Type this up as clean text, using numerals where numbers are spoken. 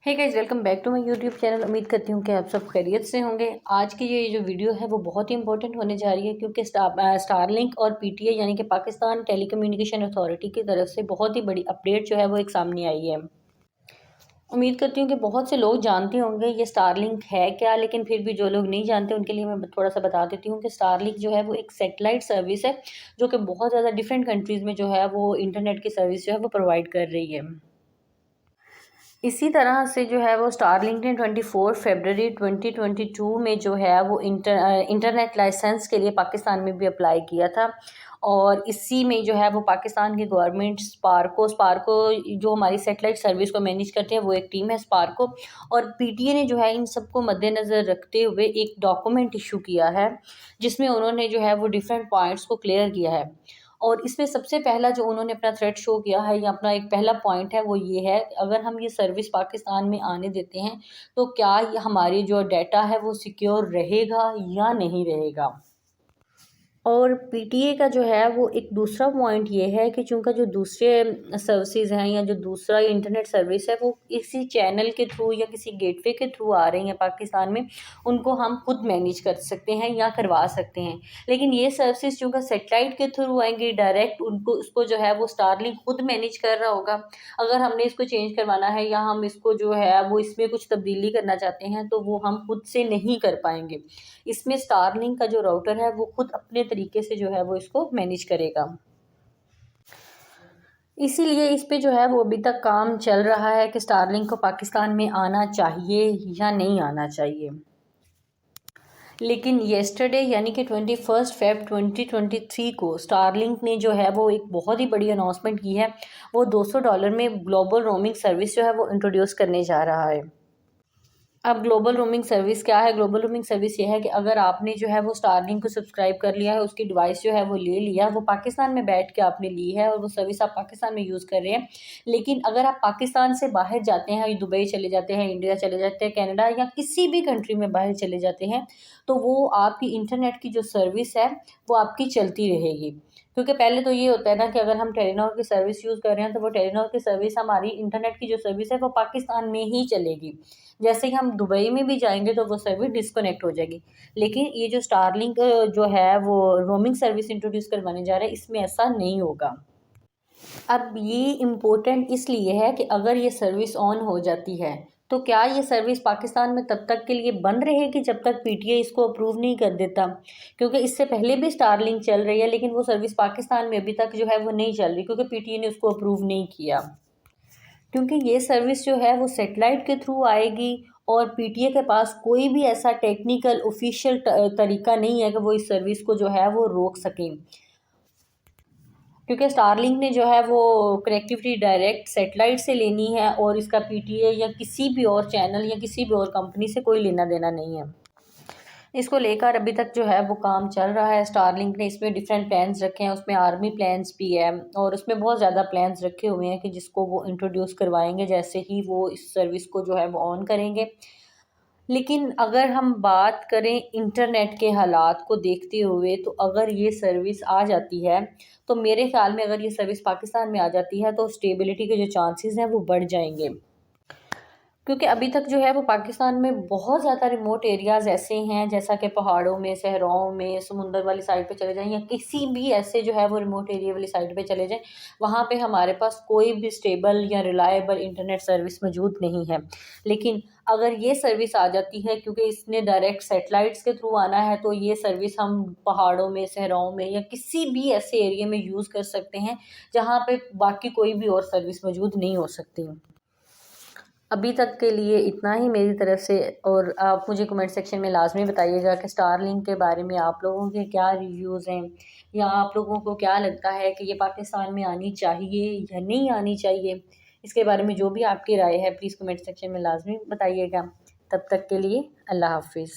Hey guys, welcome back to my YouTube channel. उम्मीद करती हूँ कि आप सब खैरियत से होंगे। आज की ये जो वीडियो है वो बहुत ही इंपॉर्टेंट होने जा रही है क्योंकि स्टारलिंक और पीटीए यानी कि पाकिस्तान टेलीकम्युनिकेशन अथॉरिटी की तरफ से बहुत ही बड़ी अपडेट जो है वो एक सामने आई है। उम्मीद करती हूँ कि बहुत से लोग जानते होंगे ये स्टारलिंक है क्या, लेकिन फिर भी जो लोग नहीं जानते उनके लिए मैं थोड़ा सा बता देती हूँ कि स्टारलिंक जो है वो एक सैटेलाइट सर्विस है जो कि बहुत ज़्यादा डिफरेंट कंट्रीज़ में जो है वो इंटरनेट की सर्विस जो है वो प्रोवाइड कर रही है। इसी तरह से जो है वो स्टारलिंक ने 24 फरवरी 2022 में जो है वो इंटरनेट लाइसेंस के लिए पाकिस्तान में भी अप्लाई किया था। और इसी में जो है वो पाकिस्तान की गवर्नमेंट स्पार्को जो हमारी सेटेलाइट सर्विस को मैनेज करते हैं वो एक टीम है स्पार्को। और पीटीए ने जो है इन सबको मद्देनज़र रखते हुए एक डॉक्यूमेंट इशू किया है जिसमें उन्होंने जो है वो डिफरेंट पॉइंट्स को क्लियर किया है। और इसमें सबसे पहला जो उन्होंने अपना थ्रेड शो किया है या अपना एक पहला पॉइंट है वो ये है, अगर हम ये सर्विस पाकिस्तान में आने देते हैं तो क्या ये हमारी जो डाटा है वो सिक्योर रहेगा या नहीं रहेगा। और पीटीए का जो है वो एक दूसरा पॉइंट ये है कि चूँकि जो दूसरे सर्विसेज हैं या जो दूसरा इंटरनेट सर्विस है वो इसी चैनल के थ्रू या किसी गेटवे के थ्रू आ रही हैं पाकिस्तान में, उनको हम खुद मैनेज कर सकते हैं या करवा सकते हैं। लेकिन ये सर्विसेज चूँकि सेटेलाइट के थ्रू आएंगी डायरेक्ट, उनको उसको जो है वो स्टारलिंक खुद मैनेज कर रहा होगा। अगर हमने इसको चेंज करवाना है या हम इसको जो है वो इसमें कुछ तब्दीली करना चाहते हैं तो वो हम खुद से नहीं कर पाएंगे। इसमें स्टारलिंक का जो राउटर है वो खुद अपने तरीके से जो है वो इसको मैनेज करेगा। इसीलिए इस पे जो है वो अभी तक काम चल रहा है कि स्टारलिंक को पाकिस्तान में आना चाहिए या नहीं आना चाहिए। लेकिन येस्टरडे यानी कि 21 फेब 2023 को स्टारलिंक ने जो है वो एक बहुत ही बड़ी अनाउंसमेंट की है। वो $200 में ग्लोबल रोमिंग सर्विस जो है वो इंट्रोड्यूस करने जा रहा है। अब ग्लोबल रोमिंग सर्विस क्या है? ग्लोबल रोमिंग सर्विस ये है कि अगर आपने जो है वो स्टारलिंक को सब्सक्राइब कर लिया है, उसकी डिवाइस जो है वो ले लिया, वो पाकिस्तान में बैठ के आपने ली है और वो सर्विस आप पाकिस्तान में यूज़ कर रहे हैं। लेकिन अगर आप पाकिस्तान से बाहर जाते हैं, दुबई चले जाते हैं, इंडिया चले जाते हैं, कनाडा या किसी भी कंट्री में बाहर चले जाते हैं, तो वो आपकी इंटरनेट की जो सर्विस है वो आपकी चलती रहेगी। क्योंकि पहले तो ये होता है ना कि अगर हम टेलीनॉर की सर्विस यूज़ कर रहे हैं तो वो टेलीनॉर की सर्विस हमारी इंटरनेट की जो सर्विस है वो पाकिस्तान में ही चलेगी। जैसे ही हम दुबई में भी जाएंगे तो वो सर्विस डिस्कनेक्ट हो जाएगी। लेकिन ये जो स्टारलिंक जो है वो रोमिंग सर्विस इंट्रोड्यूस करवाने जा रहा है, इसमें ऐसा नहीं होगा। अब ये इम्पोर्टेंट इसलिए है कि अगर ये सर्विस ऑन हो जाती है तो क्या ये सर्विस पाकिस्तान में तब तक के लिए बंद रहेगी जब तक पीटीए इसको अप्रूव नहीं कर देता। क्योंकि इससे पहले भी स्टारलिंक चल रही है लेकिन वो सर्विस पाकिस्तान में अभी तक जो है वो नहीं चल रही क्योंकि पीटीए ने उसको अप्रूव नहीं किया। क्योंकि ये सर्विस जो है वो सेटेलाइट के थ्रू आएगी और पीटीए के पास कोई भी ऐसा टेक्निकल ऑफिशियल तरीका नहीं है कि वो इस सर्विस को जो है वो रोक सकें। क्योंकि स्टारलिंक ने जो है वो कनेक्टिविटी डायरेक्ट सेटेलाइट से लेनी है और इसका पीटीए या किसी भी और चैनल या किसी भी और कंपनी से कोई लेना देना नहीं है। इसको लेकर अभी तक जो है वो काम चल रहा है। स्टारलिंक ने इसमें डिफरेंट प्लान्स रखे हैं, उसमें आर्मी प्लान्स भी है और उसमें बहुत ज़्यादा प्लान्स रखे हुए हैं कि जिसको वो इंट्रोड्यूस करवाएंगे जैसे ही वो इस सर्विस को जो है वो ऑन करेंगे। लेकिन अगर हम बात करें इंटरनेट के हालात को देखते हुए तो अगर ये सर्विस आ जाती है तो मेरे ख़्याल में अगर ये सर्विस पाकिस्तान में आ जाती है तो स्टेबिलिटी के जो चांसेस हैं वो बढ़ जाएंगे। क्योंकि अभी तक जो है वो पाकिस्तान में बहुत ज़्यादा रिमोट एरियाज़ ऐसे हैं, जैसा कि पहाड़ों में, सहराओं में, समुंदर वाली साइड पे चले जाएँ या किसी भी ऐसे जो है वो रिमोट एरिया वाली साइड पे चले जाएँ, वहाँ पे हमारे पास कोई भी स्टेबल या रिलायबल इंटरनेट सर्विस मौजूद नहीं है। लेकिन अगर ये सर्विस आ जाती है, क्योंकि इसने डायरेक्ट सैटेलाइट्स के थ्रू आना है, तो ये सर्विस हम पहाड़ों में, सहराओं में या किसी भी ऐसे एरिया में यूज़ कर सकते हैं जहाँ पे बाकी कोई भी और सर्विस मौजूद नहीं हो सकती। अभी तक के लिए इतना ही मेरी तरफ से। और आप मुझे कमेंट सेक्शन में लाजमी बताइएगा कि स्टारलिंक के बारे में आप लोगों के क्या रिव्यूज़ हैं या आप लोगों को क्या लगता है कि ये पाकिस्तान में आनी चाहिए या नहीं आनी चाहिए। इसके बारे में जो भी आपकी राय है प्लीज़ कमेंट सेक्शन में लाजमी बताइएगा। तब तक के लिए अल्लाह हाफिज़।